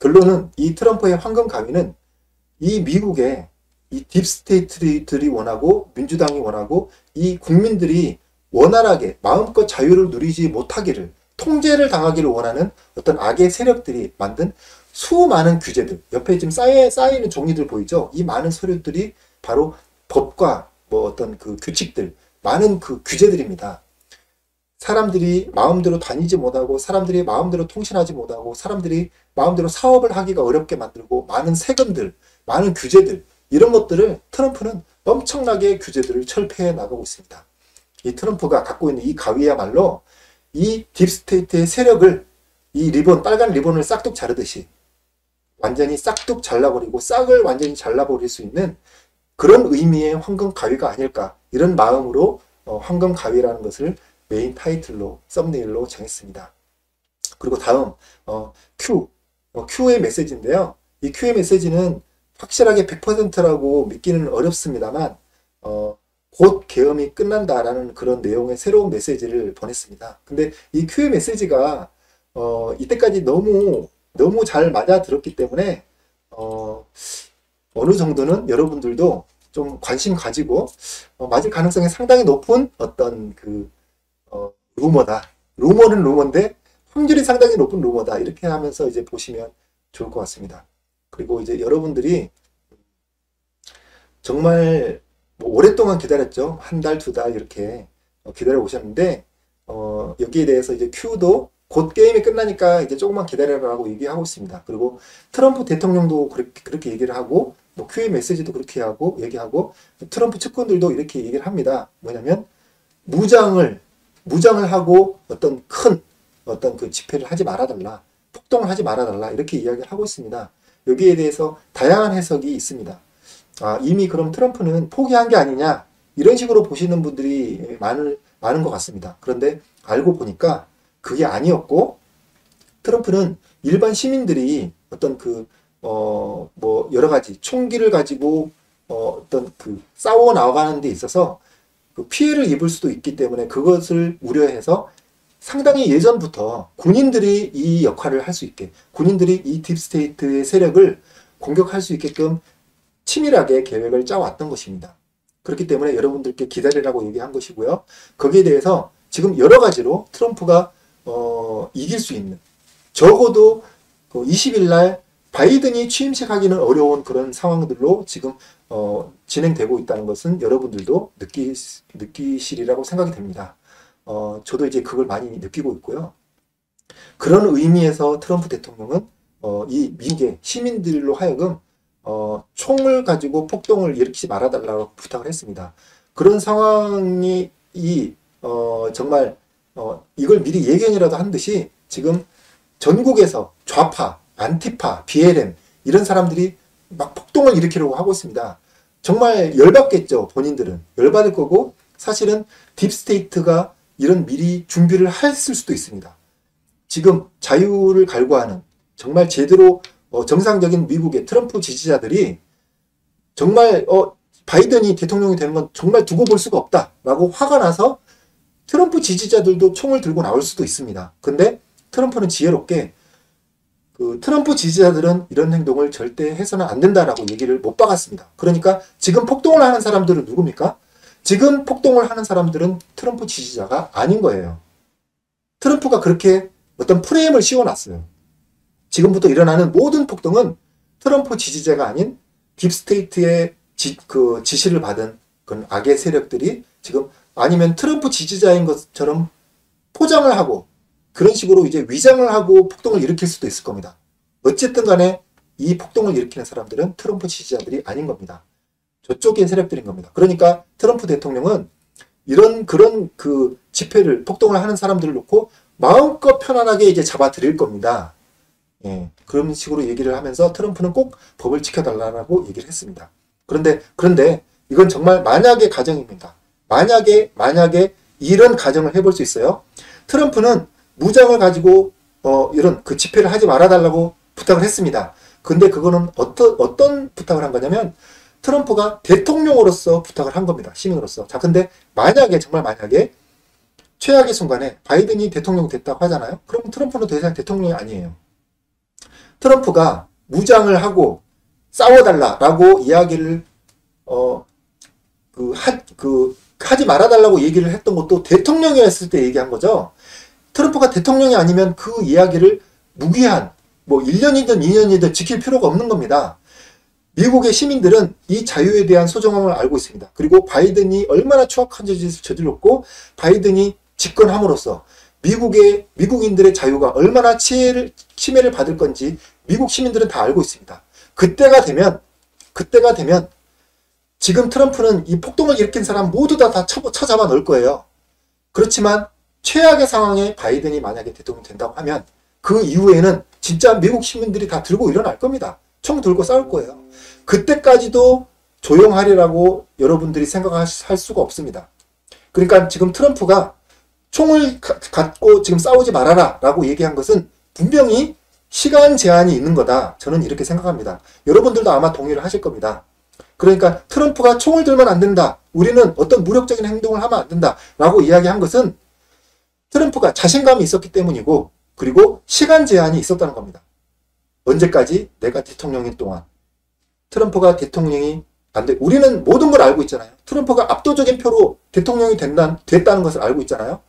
결론은 이 트럼프의 황금 가위는 이 미국의 이 딥스테이트들이 원하고 민주당이 원하고 이 국민들이 원활하게 마음껏 자유를 누리지 못하기를 통제를 당하기를 원하는 어떤 악의 세력들이 만든 수많은 규제들, 옆에 지금 쌓이는 종이들 보이죠? 이 많은 서류들이 바로 법과 뭐 어떤 그 규칙들, 많은 그 규제들입니다. 사람들이 마음대로 다니지 못하고, 사람들이 마음대로 통신하지 못하고, 사람들이 마음대로 사업을 하기가 어렵게 만들고, 많은 세금들, 많은 규제들, 이런 것들을 트럼프는 엄청나게 규제들을 철폐해 나가고 있습니다. 이 트럼프가 갖고 있는 이 가위야말로 이 딥스테이트의 세력을 이 리본, 빨간 리본을 싹둑 자르듯이 완전히 싹둑 잘라버리고 싹을 완전히 잘라버릴 수 있는 그런 의미의 황금 가위가 아닐까, 이런 마음으로 황금 가위라는 것을 메인 타이틀로, 썸네일로 정했습니다. 그리고 다음 Q의 메시지인데요. 이 Q의 메시지는 확실하게 100%라고 믿기는 어렵습니다만 곧 계엄이 끝난다라는 그런 내용의 새로운 메시지를 보냈습니다. 근데 이 Q의 메시지가 이때까지 너무 잘 맞아 들었기 때문에 어느 정도는 여러분들도 좀 관심 가지고 맞을 가능성이 상당히 높은 어떤 그 루머다. 루머는 루머인데 확률이 상당히 높은 루머다. 이렇게 하면서 이제 보시면 좋을 것 같습니다. 그리고 이제 여러분들이 정말 뭐 오랫동안 기다렸죠. 한 달, 두 달 이렇게 기다려 오셨는데 여기에 대해서 이제 Q도 곧 게임이 끝나니까 이제 조금만 기다려라고 얘기하고 있습니다. 그리고 트럼프 대통령도 그렇게 얘기를 하고, 뭐 Q의 메시지도 그렇게 하고 얘기하고, 트럼프 측근들도 이렇게 얘기를 합니다. 뭐냐면 무장을 하고 어떤 큰 어떤 그 집회를 하지 말아달라, 폭동을 하지 말아달라, 이렇게 이야기를 하고 있습니다. 여기에 대해서 다양한 해석이 있습니다. 이미 그럼 트럼프는 포기한 게 아니냐, 이런 식으로 보시는 분들이 많은 것 같습니다. 그런데 알고 보니까 그게 아니었고, 트럼프는 일반 시민들이 어떤 뭐 여러 가지 총기를 가지고 어떤 그 싸워 나가는 데 있어서 그 피해를 입을 수도 있기 때문에 그것을 우려해서 상당히 예전부터 군인들이 이 역할을 할 수 있게, 군인들이 이 딥스테이트의 세력을 공격할 수 있게끔 치밀하게 계획을 짜왔던 것입니다. 그렇기 때문에 여러분들께 기다리라고 얘기한 것이고요. 거기에 대해서 지금 여러 가지로 트럼프가 이길 수 있는, 적어도 20일 날 바이든이 취임식 하기는 어려운 그런 상황들로 지금 진행되고 있다는 것은 여러분들도 느끼시리라고 생각이 됩니다. 저도 이제 그걸 많이 느끼고 있고요. 그런 의미에서 트럼프 대통령은 이 미국의 시민들로 하여금 총을 가지고 폭동을 일으키지 말아달라고 부탁을 했습니다. 그런 상황이 정말 이걸 미리 예견이라도 한 듯이 지금 전국에서 좌파, 안티파, BLM 이런 사람들이 막 폭동을 일으키려고 하고 있습니다. 정말 열받겠죠. 본인들은 열받을 거고, 사실은 딥스테이트가 이런 미리 준비를 했을 수도 있습니다. 지금 자유를 갈구하는 정말 제대로 정상적인 미국의 트럼프 지지자들이 정말 바이든이 대통령이 되는 건 정말 두고 볼 수가 없다라고 화가 나서 트럼프 지지자들도 총을 들고 나올 수도 있습니다. 근데 트럼프는 지혜롭게 트럼프 지지자들은 이런 행동을 절대 해서는 안 된다라고 얘기를 못 박았습니다. 그러니까 지금 폭동을 하는 사람들은 누굽니까? 지금 폭동을 하는 사람들은 트럼프 지지자가 아닌 거예요. 트럼프가 그렇게 어떤 프레임을 씌워놨어요. 지금부터 일어나는 모든 폭동은 트럼프 지지자가 아닌 딥스테이트의 지시를 받은 그런 악의 세력들이 지금, 아니면 트럼프 지지자인 것처럼 포장을 하고 그런 식으로 이제 위장을 하고 폭동을 일으킬 수도 있을 겁니다. 어쨌든 간에 이 폭동을 일으키는 사람들은 트럼프 지지자들이 아닌 겁니다. 저쪽의 세력들인 겁니다. 그러니까 트럼프 대통령은 그런 집회를, 폭동을 하는 사람들을 놓고 마음껏 편안하게 이제 잡아드릴 겁니다. 예, 그런 식으로 얘기를 하면서 트럼프는 꼭 법을 지켜달라고 얘기를 했습니다. 그런데 이건 정말 만약의 가정입니다. 만약에 이런 가정을 해볼 수 있어요. 트럼프는 무장을 가지고 이런 집회를 하지 말아달라고 부탁을 했습니다. 근데 그거는 어떤 부탁을 한 거냐면 트럼프가 대통령으로서 부탁을 한 겁니다. 시민으로서. 자, 근데 정말 만약에 최악의 순간에 바이든이 대통령 됐다고 하잖아요. 그럼 트럼프는 더 이상 대통령이 아니에요. 트럼프가 무장을 하고 싸워달라라고 이야기를 하지 말아달라고 얘기를 했던 것도 대통령이었을 때 얘기한 거죠. 트럼프가 대통령이 아니면 그 이야기를 무기한 뭐 1년이든 2년이든 지킬 필요가 없는 겁니다. 미국의 시민들은 이 자유에 대한 소중함을 알고 있습니다. 그리고 바이든이 얼마나 추악한 짓을 저질렀고 바이든이 집권함으로써 미국인들의 자유가 얼마나 침해를 받을 건지 미국 시민들은 다 알고 있습니다. 그때가 되면 지금 트럼프는 이 폭동을 일으킨 사람 모두 다 쳐잡아 넣을 거예요. 그렇지만 최악의 상황에 바이든이 만약에 대통령이 된다고 하면 그 이후에는 진짜 미국 시민들이 다 들고 일어날 겁니다. 총 들고 싸울 거예요. 그때까지도 조용하리라고 여러분들이 생각할 수가 없습니다. 그러니까 지금 트럼프가 총을 갖고 지금 싸우지 말아라 라고 얘기한 것은 분명히 시간 제한이 있는 거다. 저는 이렇게 생각합니다. 여러분들도 아마 동의를 하실 겁니다. 그러니까 트럼프가 총을 들면 안 된다. 우리는 어떤 무력적인 행동을 하면 안 된다. 라고 이야기한 것은 트럼프가 자신감이 있었기 때문이고 그리고 시간 제한이 있었다는 겁니다. 언제까지? 내가 대통령인 동안. 트럼프가 대통령이 안 돼. 우리는 모든 걸 알고 있잖아요. 트럼프가 압도적인 표로 대통령이 됐다는 것을 알고 있잖아요.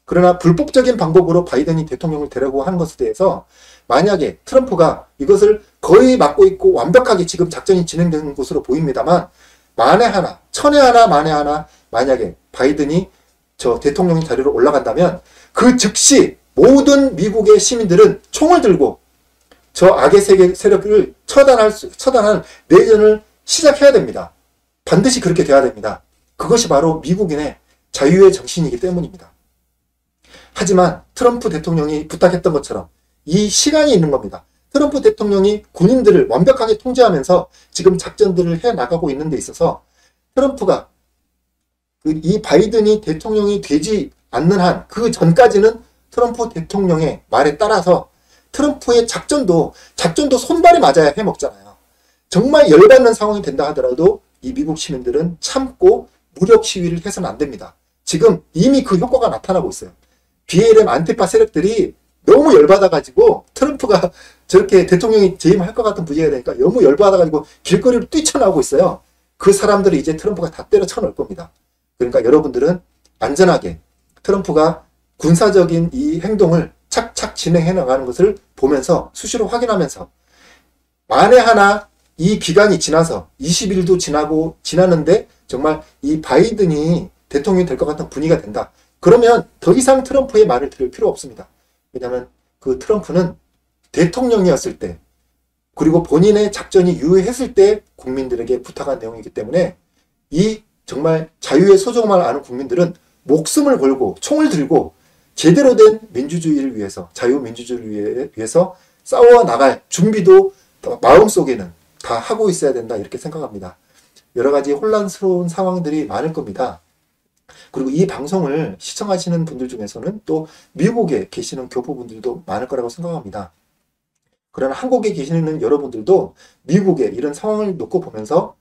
그러나 불법적인 방법으로 바이든이 대통령을 되려고 하는 것에 대해서 만약에 트럼프가 이것을 거의 막고 있고 완벽하게 지금 작전이 진행되는 것으로 보입니다만 만에 하나, 천에 하나, 만에 하나 만약에 바이든이 저 대통령의 자리로 올라간다면 그 즉시 모든 미국의 시민들은 총을 들고 저 악의 세력을 처단하는 내전을 시작해야 됩니다. 반드시 그렇게 돼야 됩니다. 그것이 바로 미국인의 자유의 정신이기 때문입니다. 하지만 트럼프 대통령이 부탁했던 것처럼 이 시간이 있는 겁니다. 트럼프 대통령이 군인들을 완벽하게 통제하면서 지금 작전들을 해나가고 있는 데 있어서 트럼프가 이 바이든이 대통령이 되지 않는 한 그 전까지는 트럼프 대통령의 말에 따라서 트럼프의 작전도 손발이 맞아야 해먹잖아요. 정말 열받는 상황이 된다 하더라도 이 미국 시민들은 참고 무력 시위를 해서는 안 됩니다. 지금 이미 그 효과가 나타나고 있어요. BLM 안티파 세력들이 너무 열받아가지고 트럼프가 저렇게 대통령이 재임할 것 같은 분위기가 되니까 너무 열받아가지고 길거리로 뛰쳐나오고 있어요. 그 사람들을 이제 트럼프가 다 때려쳐 넣을 겁니다. 그러니까 여러분들은 안전하게 트럼프가 군사적인 이 행동을 착착 진행해 나가는 것을 보면서 수시로 확인하면서 만에 하나 이 기간이 지나서 20일도 지났는데 정말 이 바이든이 대통령이 될 것 같은 분위기가 된다. 그러면 더 이상 트럼프의 말을 들을 필요 없습니다. 왜냐하면 그 트럼프는 대통령이었을 때 그리고 본인의 작전이 유효했을 때 국민들에게 부탁한 내용이기 때문에 이 정말 자유의 소중함을 아는 국민들은 목숨을 걸고 총을 들고 제대로 된 민주주의를 위해서 자유민주주의를 위해서 싸워 나갈 준비도 마음속에는 다 하고 있어야 된다 이렇게 생각합니다. 여러 가지 혼란스러운 상황들이 많을 겁니다. 그리고 이 방송을 시청하시는 분들 중에서는 또 미국에 계시는 교포분들도 많을 거라고 생각합니다. 그러나 한국에 계시는 여러분들도 미국의 이런 상황을 놓고 보면서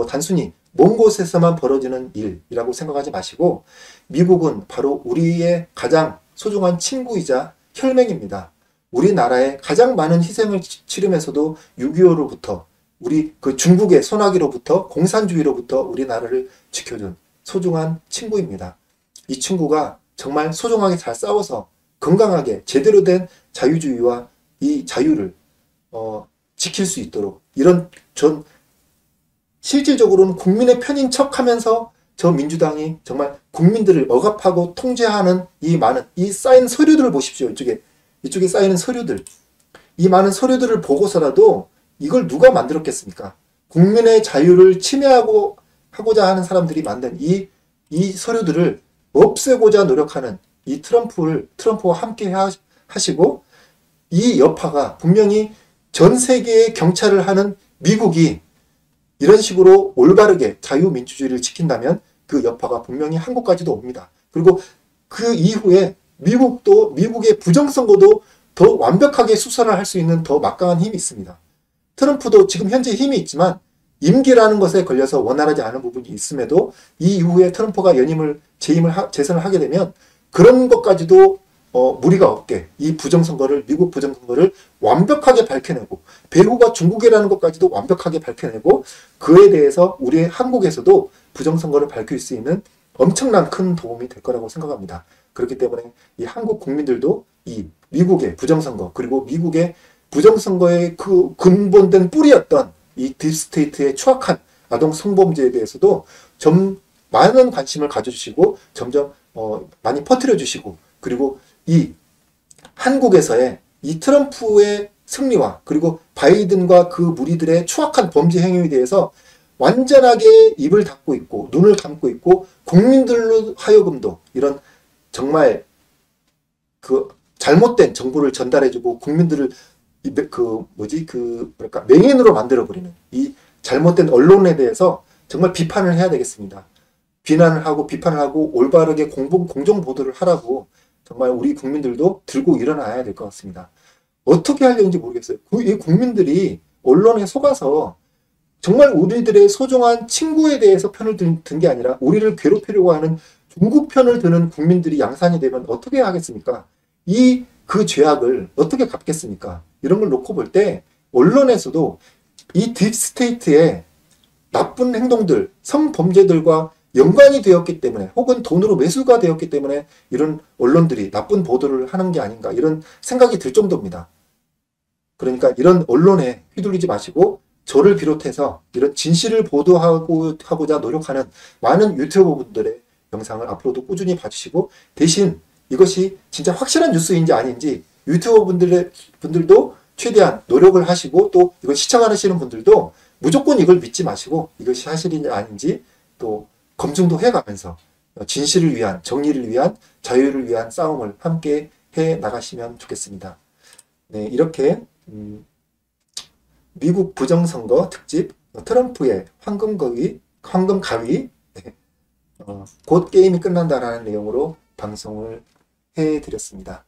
단순히 먼 곳에서만 벌어지는 일이라고 생각하지 마시고 미국은 바로 우리의 가장 소중한 친구이자 혈맹입니다. 우리나라에 가장 많은 희생을 치르면서도 6.25로부터 우리 그 중국의 소나기로부터 공산주의로부터 우리나라를 지켜준 소중한 친구입니다. 이 친구가 정말 소중하게 잘 싸워서 건강하게 제대로 된 자유주의와 이 자유를 지킬 수 있도록 이런 실질적으로는 국민의 편인 척하면서 저 민주당이 정말 국민들을 억압하고 통제하는 이 쌓인 서류들을 보십시오. 이쪽에 쌓이는 서류들. 이 많은 서류들을 보고서라도 이걸 누가 만들었겠습니까? 국민의 자유를 침해하고자 하는 사람들이 만든 이 서류들을 없애고자 노력하는 이 트럼프와 함께 하시고 이 여파가 분명히 전 세계의 경찰을 하는 미국이 이런 식으로 올바르게 자유민주주의를 지킨다면 그 여파가 분명히 한국까지도 옵니다. 그리고 그 이후에 미국의 부정선거도 더 완벽하게 수선을 할 수 있는 더 막강한 힘이 있습니다. 트럼프도 지금 현재 힘이 있지만 임기라는 것에 걸려서 원활하지 않은 부분이 있음에도 이 이후에 트럼프가 재선을 하게 되면 그런 것까지도 무리가 없게 이 부정선거를, 미국 부정선거를 완벽하게 밝혀내고, 배후가 중국이라는 것까지도 완벽하게 밝혀내고, 그에 대해서 우리 한국에서도 부정선거를 밝힐 수 있는 엄청난 큰 도움이 될 거라고 생각합니다. 그렇기 때문에 이 한국 국민들도 이 미국의 부정선거, 그리고 미국의 부정선거의 그 근본된 뿌리였던 이 딥스테이트의 추악한 아동 성범죄에 대해서도 좀 많은 관심을 가져주시고 점점 많이 퍼뜨려 주시고, 그리고 이 한국에서의 이 트럼프의 승리와 그리고 바이든과 그 무리들의 추악한 범죄 행위에 대해서 완전하게 입을 닫고 있고 눈을 감고 있고, 국민들로 하여금도 이런 정말 그 잘못된 정보를 전달해주고 국민들을 뭐랄까 맹인으로 만들어버리는 이 잘못된 언론에 대해서 정말 비판을 해야 되겠습니다. 비난을 하고 비판을 하고 올바르게 공정 보도를 하라고 정말 우리 국민들도 들고 일어나야 될 것 같습니다. 어떻게 하려는지 모르겠어요. 이 국민들이 언론에 속아서 정말 우리들의 소중한 친구에 대해서 편을 든 게 아니라 우리를 괴롭히려고 하는 중국 편을 드는 국민들이 양산이 되면 어떻게 하겠습니까? 그 죄악을 어떻게 갚겠습니까? 이런 걸 놓고 볼 때 언론에서도 이 딥스테이트의 나쁜 행동들, 성범죄들과 연관이 되었기 때문에, 혹은 돈으로 매수가 되었기 때문에 이런 언론들이 나쁜 보도를 하는 게 아닌가, 이런 생각이 들 정도입니다. 그러니까 이런 언론에 휘둘리지 마시고 저를 비롯해서 이런 진실을 보도하고자 노력하는 많은 유튜버분들의 영상을 앞으로도 꾸준히 봐주시고, 대신 이것이 진짜 확실한 뉴스인지 아닌지 유튜버분들도 최대한 노력을 하시고, 또 이걸 시청하시는 분들도 무조건 이걸 믿지 마시고 이것이 사실인지 아닌지 또 검증도 해가면서 진실을 위한, 정의를 위한, 자유를 위한 싸움을 함께 해 나가시면 좋겠습니다. 네, 이렇게 미국 부정선거 특집 트럼프의 황금 가위 곧 게임이 끝난다라는 내용으로 방송을 해드렸습니다.